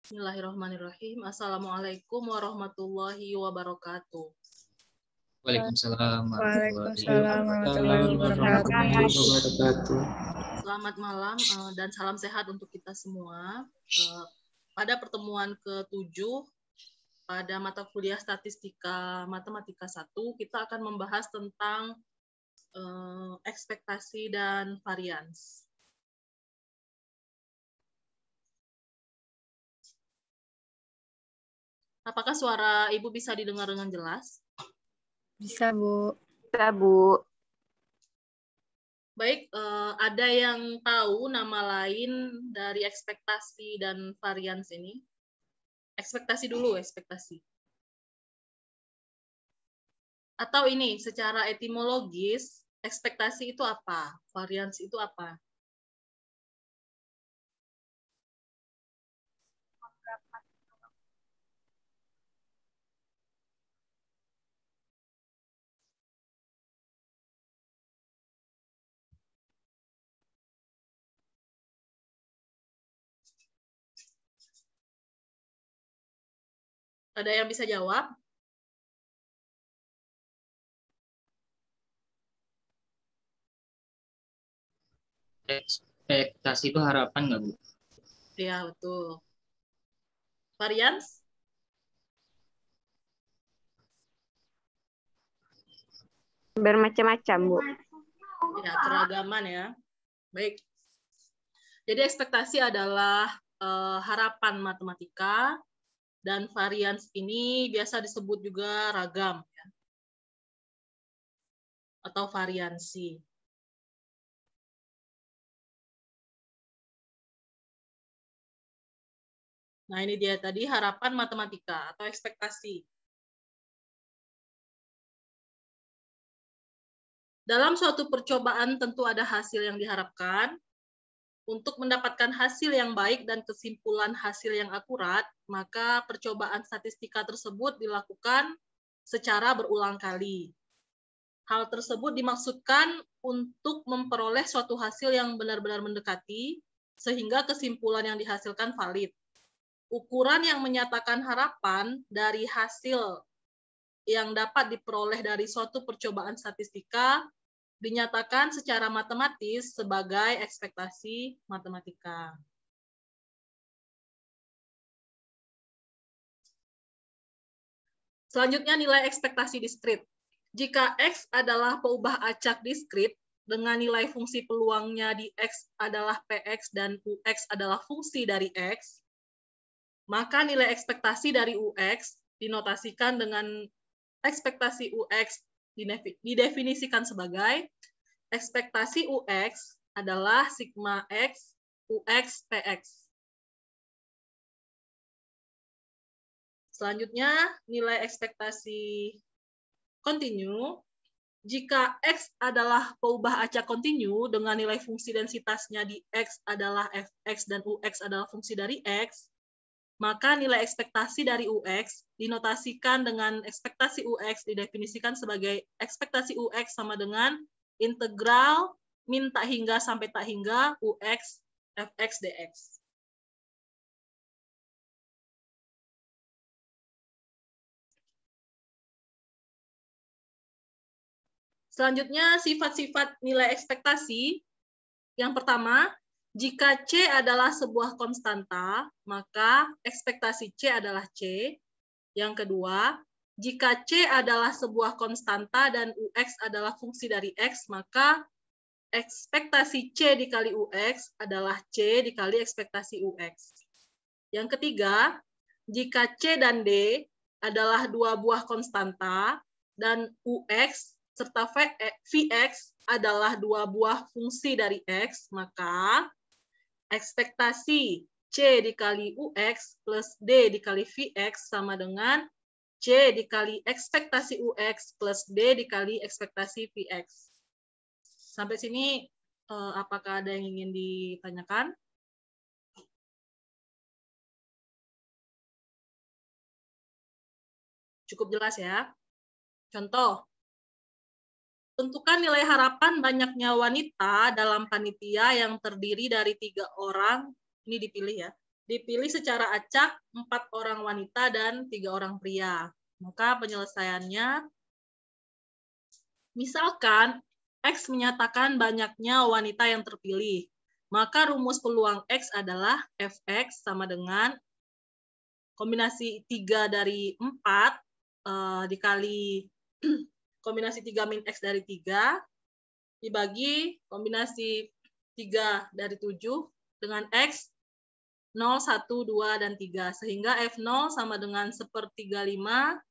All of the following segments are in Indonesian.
Bismillahirrahmanirrahim. Assalamualaikum warahmatullahi wabarakatuh. Waalaikumsalam Waalaikumsalam warahmatullahi wabarakatuh. Selamat malam dan salam sehat untuk kita semua. Pada pertemuan ke-7 pada mata kuliah Statistika Matematika 1, kita akan membahas tentang ekspektasi dan varians. Apakah suara Ibu bisa didengar dengan jelas? Bisa, Bu. Bisa, Bu. Baik, ada yang tahu nama lain dari ekspektasi dan varians ini? Ekspektasi dulu, ekspektasi. Atau ini, secara etimologis, ekspektasi itu apa? Varians itu apa? Ada yang bisa jawab? Ekspektasi itu harapan nggak, Bu? Ya, betul. Varians? Bermacam-macam, Bu. Ya, keragaman ya. Baik. Jadi ekspektasi adalah harapan matematika, dan varians ini biasa disebut juga ragam ya, atau variansi. Nah, ini dia tadi harapan matematika atau ekspektasi. Dalam suatu percobaan tentu ada hasil yang diharapkan. Untuk mendapatkan hasil yang baik dan kesimpulan hasil yang akurat, maka percobaan statistika tersebut dilakukan secara berulang kali. Hal tersebut dimaksudkan untuk memperoleh suatu hasil yang benar-benar mendekati, sehingga kesimpulan yang dihasilkan valid. Ukuran yang menyatakan harapan dari hasil yang dapat diperoleh dari suatu percobaan statistika dinyatakan secara matematis sebagai ekspektasi matematika. Selanjutnya nilai ekspektasi diskrit. Jika X adalah peubah acak diskrit dengan nilai fungsi peluangnya di X adalah PX dan UX adalah fungsi dari X, maka nilai ekspektasi dari UX dinotasikan dengan ekspektasi UX didefinisikan sebagai ekspektasi UX adalah sigma X UX PX. Selanjutnya, nilai ekspektasi kontinu. Jika X adalah peubah acak kontinu dengan nilai fungsi densitasnya di X adalah Fx dan Ux adalah fungsi dari X, maka nilai ekspektasi dari UX dinotasikan dengan ekspektasi UX didefinisikan sebagai ekspektasi UX sama dengan integral min tak hingga sampai tak hingga UX Fx dx. Selanjutnya, sifat-sifat nilai ekspektasi. Yang pertama, jika C adalah sebuah konstanta, maka ekspektasi C adalah C. Yang kedua, jika C adalah sebuah konstanta dan UX adalah fungsi dari X, maka ekspektasi C dikali UX adalah C dikali ekspektasi UX. Yang ketiga, jika C dan D adalah dua buah konstanta dan UX serta Vx adalah dua buah fungsi dari X, maka ekspektasi C dikali UX plus D dikali Vx sama dengan C dikali ekspektasi UX plus D dikali ekspektasi Vx. Sampai sini, apakah ada yang ingin ditanyakan? Cukup jelas ya. Contoh, tentukan nilai harapan banyaknya wanita dalam panitia yang terdiri dari 3 orang, ini dipilih ya, dipilih secara acak 4 orang wanita dan 3 orang pria. Maka penyelesaiannya, misalkan X menyatakan banyaknya wanita yang terpilih, maka rumus peluang X adalah Fx sama dengan kombinasi 3 dari 4 dikali kombinasi 3 min X dari 3 dibagi kombinasi 3 dari 7 dengan X 0, 1, 2, dan 3. Sehingga F0 sama dengan 1/35,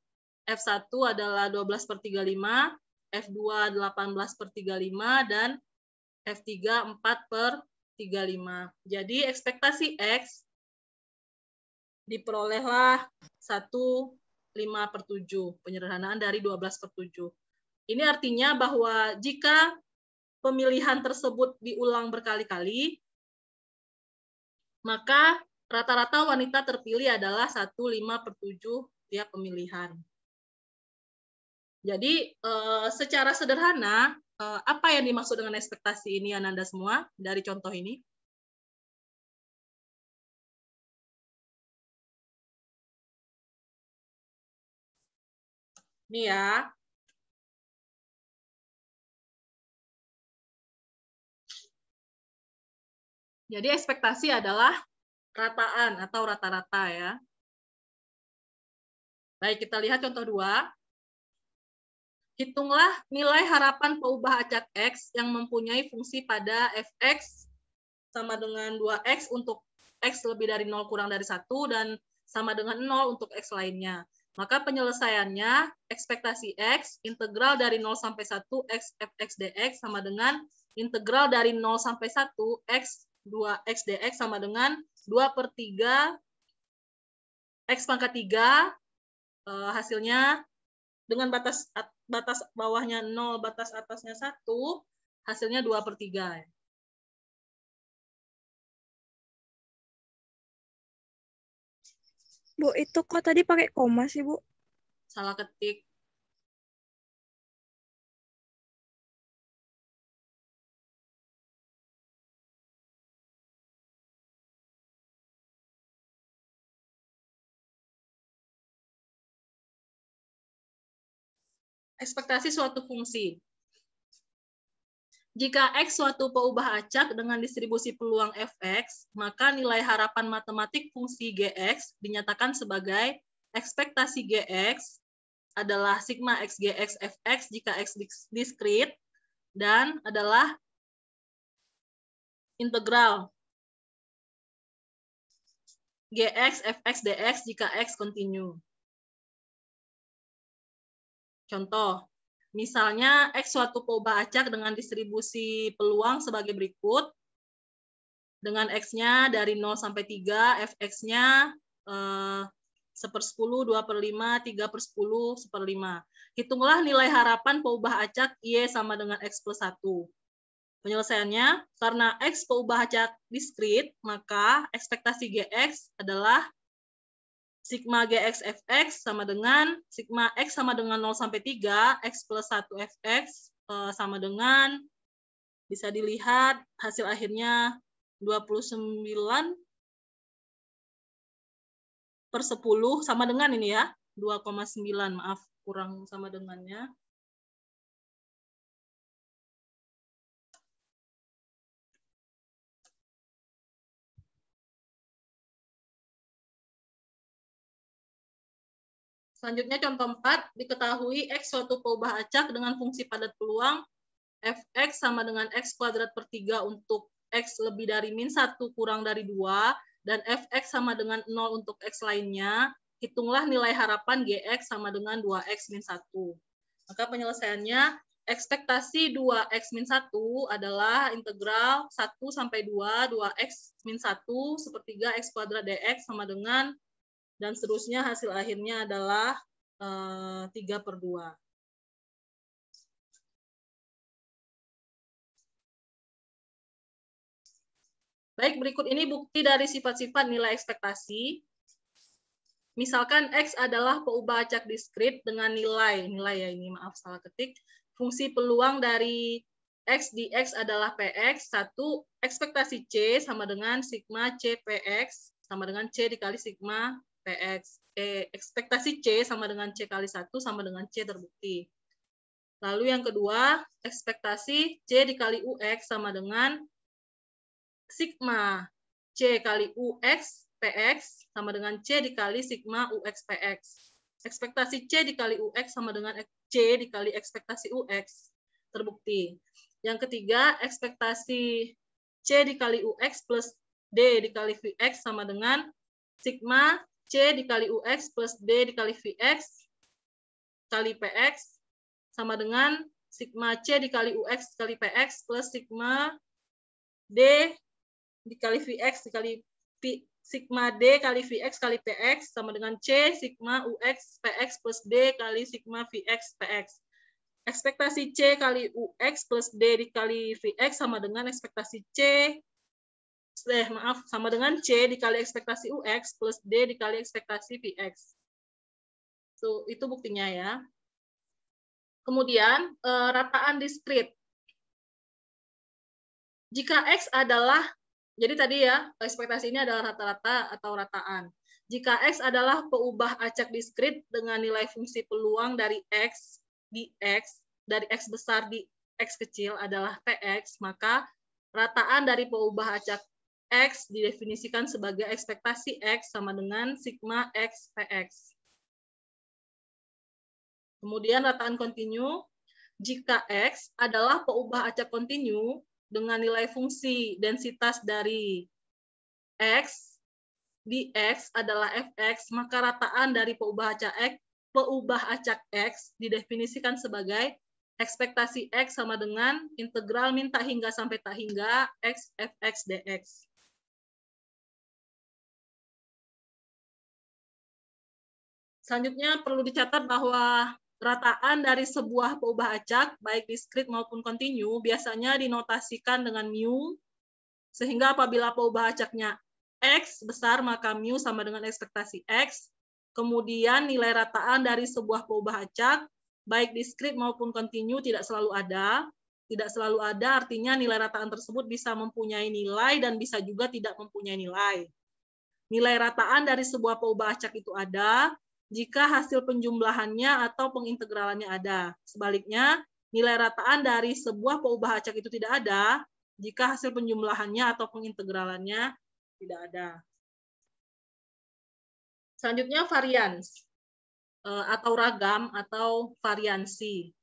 F1 adalah 12/35, F2 18/35, dan F3 4/35. Jadi ekspektasi X diperolehlah 1/5/7, penyederhanaan dari 12/7. Ini artinya bahwa jika pemilihan tersebut diulang berkali-kali, maka rata-rata wanita terpilih adalah 1/5/7 tiap pemilihan. Jadi secara sederhana, apa yang dimaksud dengan ekspektasi ini Ananda semua dari contoh ini? Ini ya. Jadi ekspektasi adalah rataan atau rata-rata ya. Baik, kita lihat contoh 2. Hitunglah nilai harapan peubah acak X yang mempunyai fungsi pada Fx sama dengan 2X untuk X lebih dari 0 kurang dari 1 dan sama dengan 0 untuk X lainnya. Maka penyelesaiannya ekspektasi X integral dari 0 sampai 1 X Fx dx sama dengan integral dari 0 sampai 1 X 2X dx sama dengan 2/3 X pangkat 3 hasilnya dengan batas bawahnya 0, batas atasnya 1, hasilnya 2/3. Bu, itu kok tadi pakai koma sih, Bu? Salah ketik. Ekspektasi suatu fungsi. Jika X suatu peubah acak dengan distribusi peluang Fx, maka nilai harapan matematik fungsi Gx dinyatakan sebagai ekspektasi Gx adalah sigma X Gx Fx jika X diskrit dan adalah integral Gx Fx dx jika X kontinu. Contoh, misalnya X suatu peubah acak dengan distribusi peluang sebagai berikut. Dengan X-nya dari 0 sampai 3, Fx-nya 1/10, 2/5, 3/10, 1/5. Hitunglah nilai harapan peubah acak Y sama dengan X plus 1. Penyelesaiannya, karena X peubah acak diskrit, maka ekspektasi Gx adalah sigma Gx Fx sama dengan sigma X sama dengan 0 sampai 3, X plus 1 Fx sama dengan, bisa dilihat hasil akhirnya 29/10 sama dengan ini ya, 2,9, maaf kurang sama dengannya. Selanjutnya contoh 4, diketahui X suatu peubah acak dengan fungsi padat peluang Fx sama dengan X kuadrat per 3 untuk X lebih dari min 1 kurang dari 2, dan Fx sama dengan 0 untuk X lainnya. Hitunglah nilai harapan Gx sama dengan 2X min 1. Maka penyelesaiannya, ekspektasi 2X min 1 adalah integral 1 sampai 2, 2X min 1, 1/3 X kuadrat dx sama dengan, dan seterusnya hasil akhirnya adalah 3/2. Baik, berikut ini bukti dari sifat-sifat nilai ekspektasi. Misalkan X adalah peubah acak diskrit dengan nilai ya ini, maaf salah ketik. Fungsi peluang dari X di X adalah Px. 1, ekspektasi C sama dengan sigma C Px sama dengan C dikali sigma PX. Ekspektasi C sama dengan C kali 1 sama dengan C terbukti. Lalu yang kedua, ekspektasi C dikali UX sama dengan sigma C kali UX PX sama dengan C dikali sigma UX PX. Ekspektasi C dikali UX sama dengan C dikali ekspektasi UX terbukti. Yang ketiga, ekspektasi C dikali UX plus D dikali VX sama dengan sigma C dikali UX plus D dikali VX kali PX sama dengan sigma C dikali UX kali PX plus sigma D dikali VX dikali sigma D kali VX kali PX sama dengan C sigma UX PX plus D kali sigma VX PX. Ekspektasi C kali UX plus D dikali VX sama dengan ekspektasi sama dengan C dikali ekspektasi UX plus D dikali ekspektasi VX. So, itu buktinya ya. Kemudian, rataan diskrit. Jika X adalah, jadi tadi ya, ekspektasi ini adalah rata-rata atau rataan. Jika X adalah peubah acak diskrit dengan nilai fungsi peluang dari X di X, dari X besar di X kecil adalah PX, maka rataan dari peubah acak X didefinisikan sebagai ekspektasi X sama dengan sigma X PX. Kemudian rataan kontinu, jika X adalah peubah acak kontinu dengan nilai fungsi densitas dari X di X adalah Fx, maka rataan dari peubah acak X didefinisikan sebagai ekspektasi X sama dengan integral min tak hingga sampai tak hingga X Fx dx. Selanjutnya perlu dicatat bahwa rataan dari sebuah peubah acak, baik diskrit maupun kontinu, biasanya dinotasikan dengan mu, sehingga apabila peubah acaknya X besar, maka mu sama dengan ekspektasi X. Kemudian nilai rataan dari sebuah peubah acak, baik diskrit maupun kontinu, tidak selalu ada. Tidak selalu ada artinya nilai rataan tersebut bisa mempunyai nilai dan bisa juga tidak mempunyai nilai. Nilai rataan dari sebuah peubah acak itu ada jika hasil penjumlahannya atau pengintegralannya ada. Sebaliknya, nilai rataan dari sebuah peubah acak itu tidak ada jika hasil penjumlahannya atau pengintegralannya tidak ada. Selanjutnya varians atau ragam atau variansi.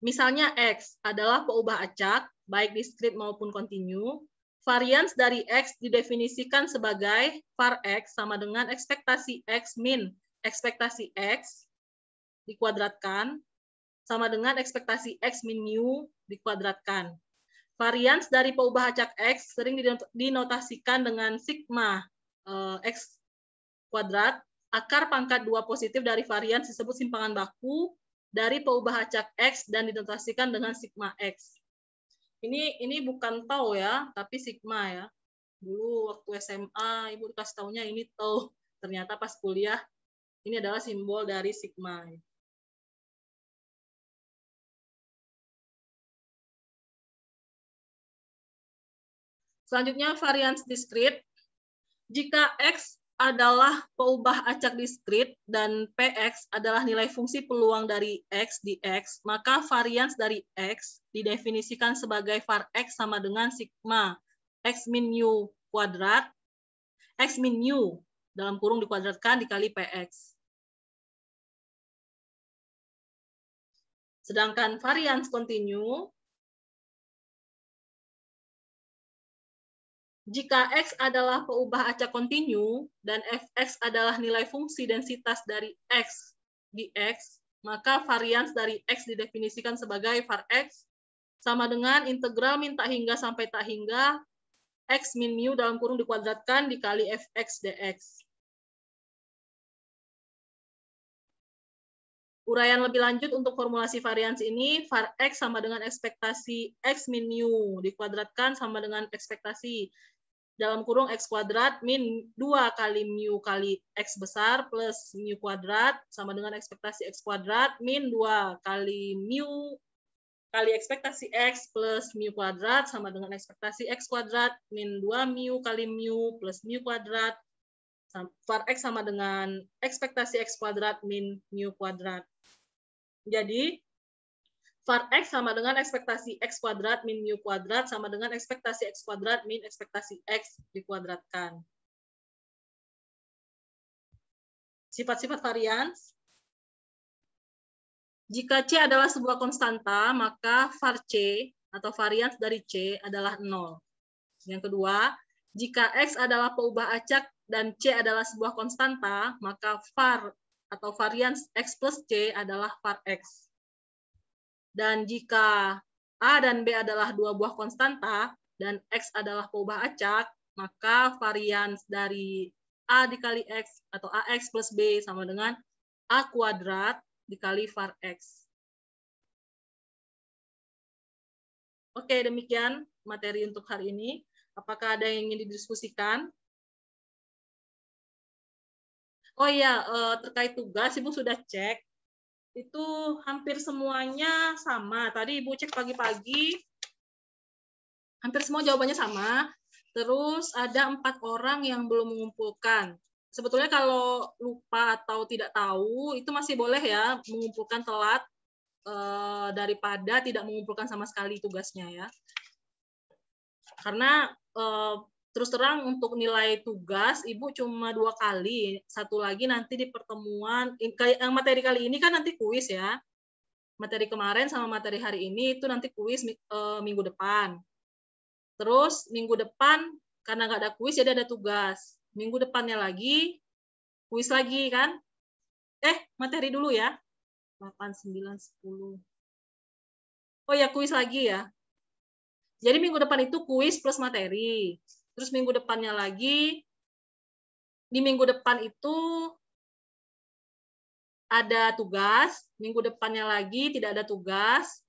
Misalnya X adalah peubah acak, baik diskrit maupun kontinu. Varians dari X didefinisikan sebagai var X sama dengan ekspektasi X min ekspektasi X dikuadratkan sama dengan ekspektasi X min mu dikuadratkan. Varians dari peubah acak X sering dinotasikan dengan sigma X kuadrat. Akar pangkat 2 positif dari varians disebut simpangan baku dari peubah acak X dan dinotasikan dengan sigma X. Ini bukan tau ya, tapi sigma ya. Dulu waktu SMA, Ibu dikasih taunya ini tau. Ternyata pas kuliah, ini adalah simbol dari sigma. Selanjutnya varians diskrit. Jika X adalah peubah acak diskrit dan Px adalah nilai fungsi peluang dari X di X, maka varians dari X didefinisikan sebagai var X sama dengan sigma X min mu kuadrat, X min mu dalam kurung dikuadratkan dikali Px. Sedangkan varians kontinu, jika X adalah peubah acak kontinu dan Fx adalah nilai fungsi densitas dari X di X, maka varians dari X didefinisikan sebagai var X sama dengan integral min tak hingga sampai tak hingga X min mu dalam kurung dikuadratkan dikali Fx dx. Uraian lebih lanjut untuk formulasi varians ini, var X sama dengan ekspektasi X min mu dikuadratkan sama dengan ekspektasi dalam kurung X kuadrat min 2 kali mu kali X besar plus mu kuadrat sama dengan ekspektasi X kuadrat min 2 kali mu kali ekspektasi X plus mu kuadrat sama dengan ekspektasi X kuadrat min 2 mu kali mu plus mu kuadrat. Var X sama dengan ekspektasi X kuadrat min mu kuadrat. Jadi, var X sama dengan ekspektasi X kuadrat min mu kuadrat sama dengan ekspektasi X kuadrat min ekspektasi X dikuadratkan. Sifat-sifat varians. Jika C adalah sebuah konstanta, maka var C atau varians dari C adalah 0. Yang kedua, jika X adalah peubah acak dan C adalah sebuah konstanta, maka var atau varians X plus C adalah var X. Dan jika A dan B adalah dua buah konstanta dan X adalah peubah acak, maka varians dari A dikali X atau AX plus B sama dengan A kuadrat dikali var X. Oke, demikian materi untuk hari ini. Apakah ada yang ingin didiskusikan? Oh iya, terkait tugas, Ibu sudah cek. Itu hampir semuanya sama. Tadi Ibu cek pagi-pagi, hampir semua jawabannya sama. Terus ada 4 orang yang belum mengumpulkan. Sebetulnya kalau lupa atau tidak tahu, itu masih boleh ya mengumpulkan telat daripada tidak mengumpulkan sama sekali tugasnya ya. Karena terus terang untuk nilai tugas Ibu cuma 2 kali. Satu lagi nanti di pertemuan, materi kali ini kan nanti kuis ya. Materi kemarin sama materi hari ini itu nanti kuis minggu depan. Terus minggu depan karena nggak ada kuis jadi ada tugas. Minggu depannya lagi kuis lagi kan. Materi dulu ya. 8, 9, 10. Oh ya, kuis lagi ya. Jadi minggu depan itu kuis plus materi. Terus minggu depannya lagi, di minggu depan itu ada tugas, minggu depannya lagi tidak ada tugas,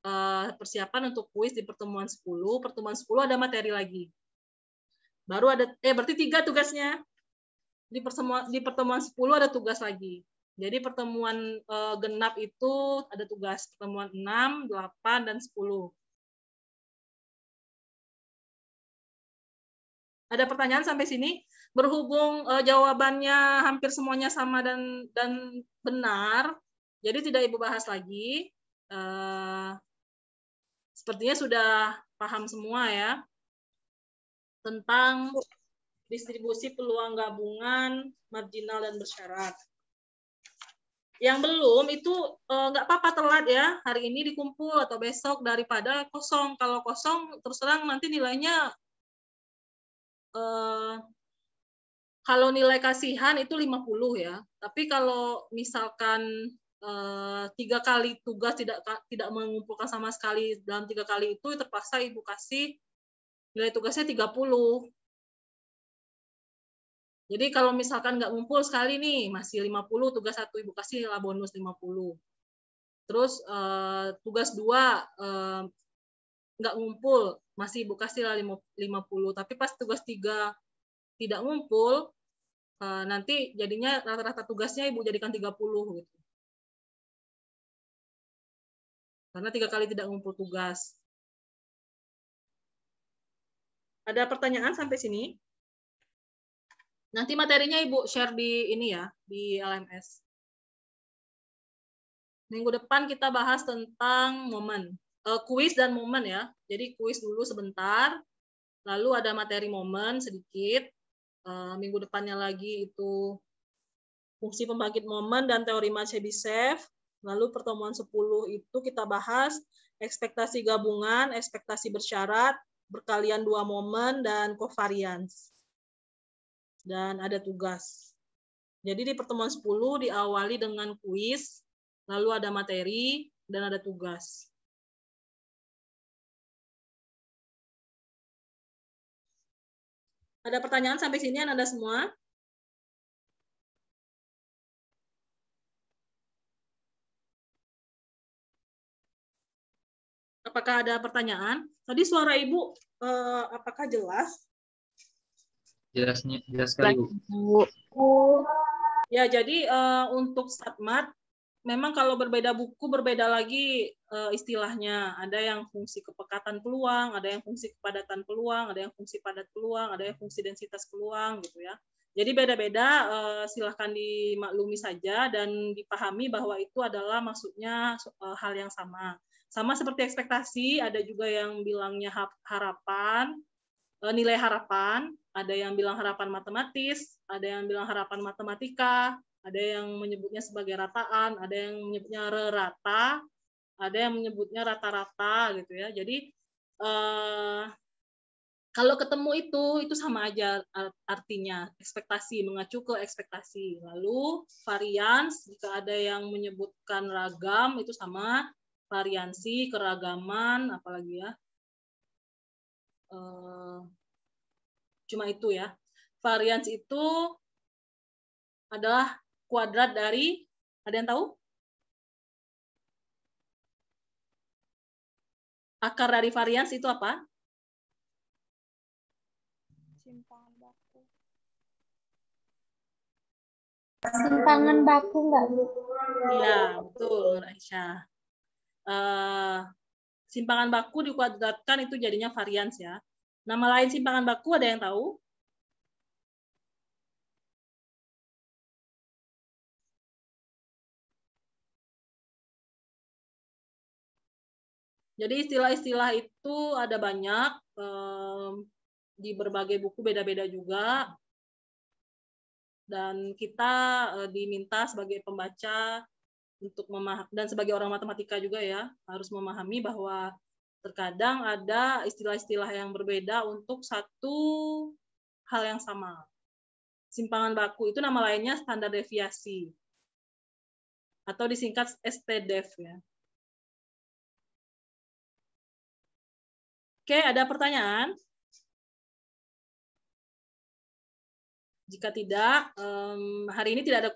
persiapan untuk kuis di pertemuan 10, pertemuan 10 ada materi lagi. Baru ada, berarti 3 tugasnya. Di pertemuan 10 ada tugas lagi. Jadi pertemuan genap itu ada tugas, pertemuan 6, 8, dan 10. Ada pertanyaan sampai sini? Berhubung jawabannya hampir semuanya sama dan benar, jadi tidak Ibu bahas lagi. Sepertinya sudah paham semua ya tentang distribusi peluang gabungan, marginal, dan bersyarat. Yang belum itu nggak apa-apa telat ya, hari ini dikumpul atau besok daripada kosong. Kalau kosong terus terang nanti nilainya kalau nilai kasihan itu 50 ya. Tapi kalau misalkan 3 kali tugas tidak mengumpulkan sama sekali dalam 3 kali itu terpaksa Ibu kasih nilai tugasnya 30. Jadi kalau misalkan nggak ngumpul sekali nih masih 50 tugas 1 Ibu kasih lah bonus 50. Terus tugas 2 nggak ngumpul masih Ibu kasih lah 50. Tapi pas tugas 3 tidak ngumpul, nanti jadinya rata-rata tugasnya Ibu jadikan 30 gitu. Karena 3 kali tidak ngumpul tugas. Ada pertanyaan sampai sini? Nanti materinya Ibu share di ini ya, di LMS. Minggu depan kita bahas tentang momen. Kuis dan momen ya. Jadi kuis dulu sebentar, lalu ada materi momen sedikit. Minggu depannya lagi itu fungsi pembangkit momen dan teori Chebyshev. Lalu pertemuan 10 itu kita bahas ekspektasi gabungan, ekspektasi bersyarat, berkalian 2 momen, dan covariance. Dan ada tugas. Jadi di pertemuan 10 diawali dengan kuis, lalu ada materi, dan ada tugas. Ada pertanyaan sampai sini Anda semua? Apakah ada pertanyaan? Tadi suara Ibu apakah jelas? Jelas sekali, Bu. Bu. Ya, jadi untuk StatMat memang kalau berbeda buku berbeda lagi istilahnya. Ada yang fungsi kepekatan peluang, ada yang fungsi kepadatan peluang, ada yang fungsi padat peluang, ada yang fungsi densitas peluang gitu ya. Jadi beda-beda, silahkan dimaklumi saja dan dipahami bahwa itu adalah maksudnya hal yang sama. Sama seperti ekspektasi, ada juga yang bilangnya harapan, nilai harapan, ada yang bilang harapan matematis, ada yang bilang harapan matematika, ada yang menyebutnya sebagai rataan, ada yang menyebutnya rata, ada yang menyebutnya rata-rata gitu ya. Jadi kalau ketemu itu sama aja artinya, ekspektasi, mengacu ke ekspektasi. Lalu varians, jika ada yang menyebutkan ragam itu sama variansi, keragaman, apalagi ya. Cuma itu ya. Varians itu adalah kuadrat dari, ada yang tahu? Akar dari varians itu apa? Simpangan baku. Simpangan baku nggak, Bu? Iya, betul, Aisyah. Simpangan baku dikuadratkan itu jadinya varians ya. Nama lain simpangan baku ada yang tahu? Jadi istilah-istilah itu ada banyak, di berbagai buku beda-beda juga. Dan kita diminta sebagai pembaca untuk memahami, dan sebagai orang matematika juga ya, harus memahami bahwa terkadang ada istilah-istilah yang berbeda untuk satu hal yang sama. Simpangan baku itu nama lainnya standar deviasi, atau disingkat STDEV ya. Oke, ada pertanyaan? Jika tidak, hari ini tidak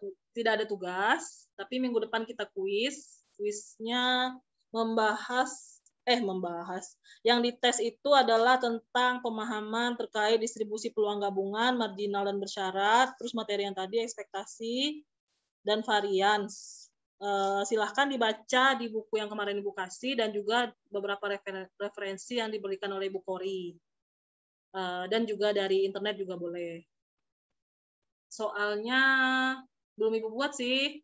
ada tugas, tapi minggu depan kita kuis. Kuisnya membahas. Yang dites itu adalah tentang pemahaman terkait distribusi peluang gabungan, marginal dan bersyarat, terus materi yang tadi, ekspektasi, dan varians. Silahkan dibaca di buku yang kemarin Ibu kasih, dan juga beberapa referensi yang diberikan oleh Ibu Kori. Dan juga dari internet juga boleh. Soalnya belum Ibu buat sih.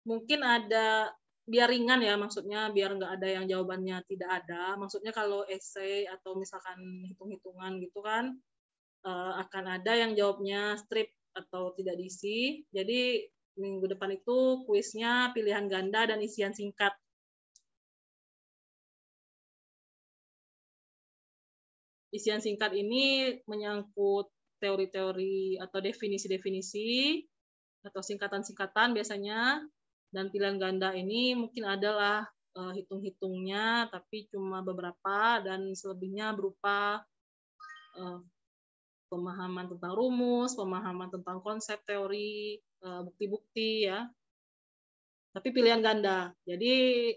Mungkin ada, biar ringan ya, maksudnya biar nggak ada yang jawabannya tidak ada. Maksudnya kalau esai atau misalkan hitung-hitungan gitu kan, akan ada yang jawabnya strip atau tidak diisi. Jadi minggu depan itu kuisnya pilihan ganda dan isian singkat. Isian singkat ini menyangkut teori-teori atau definisi-definisi atau singkatan-singkatan biasanya, dan pilihan ganda ini mungkin adalah hitung-hitungnya, tapi cuma beberapa, dan selebihnya berupa pemahaman tentang rumus, pemahaman tentang konsep teori, bukti-bukti ya. Tapi pilihan ganda. Jadi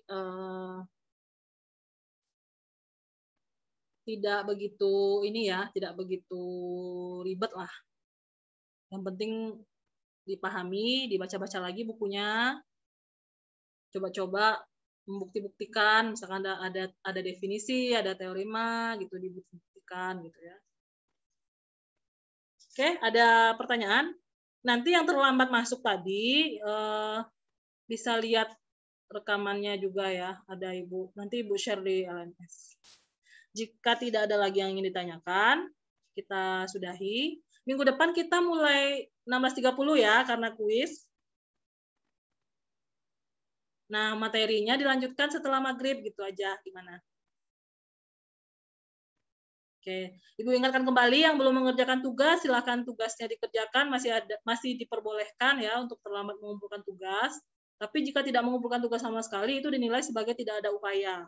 tidak begitu ini ya, tidak begitu ribet lah. Yang penting dipahami, dibaca-baca lagi bukunya, coba-coba membukti-buktikan, misalkan ada definisi, ada teorema gitu, dibuktikan gitu ya. Oke, ada pertanyaan? Nanti yang terlambat masuk tadi bisa lihat rekamannya juga ya, ada Ibu. Nanti Ibu share di LMS. Jika tidak ada lagi yang ingin ditanyakan, kita sudahi. Minggu depan kita mulai 16.30 ya, karena kuis. Nah, materinya dilanjutkan setelah maghrib, gitu aja. Gimana? Oke, Ibu ingatkan kembali yang belum mengerjakan tugas, silakan tugasnya dikerjakan, masih diperbolehkan ya untuk terlambat mengumpulkan tugas. Tapi jika tidak mengumpulkan tugas sama sekali, itu dinilai sebagai tidak ada upaya.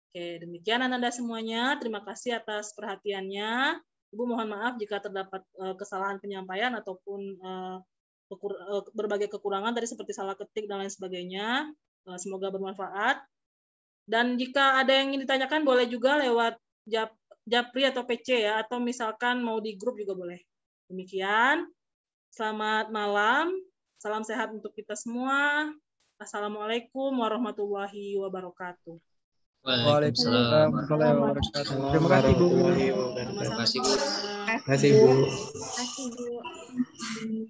Oke, demikian Anda semuanya. Terima kasih atas perhatiannya. Ibu mohon maaf jika terdapat kesalahan penyampaian ataupun berbagai kekurangan tadi seperti salah ketik dan lain sebagainya. Semoga bermanfaat. Dan jika ada yang ingin ditanyakan boleh juga lewat Japri atau PC ya, atau misalkan mau di grup juga boleh. Demikian. Selamat malam. Salam sehat untuk kita semua. Assalamualaikum warahmatullahi wabarakatuh. Waalaikumsalam warahmatullahi wabarakatuh. Terima kasih, Bu. Sama-sama. Terima kasih, Bu. Terima kasih, Bu. Kasih, Bu.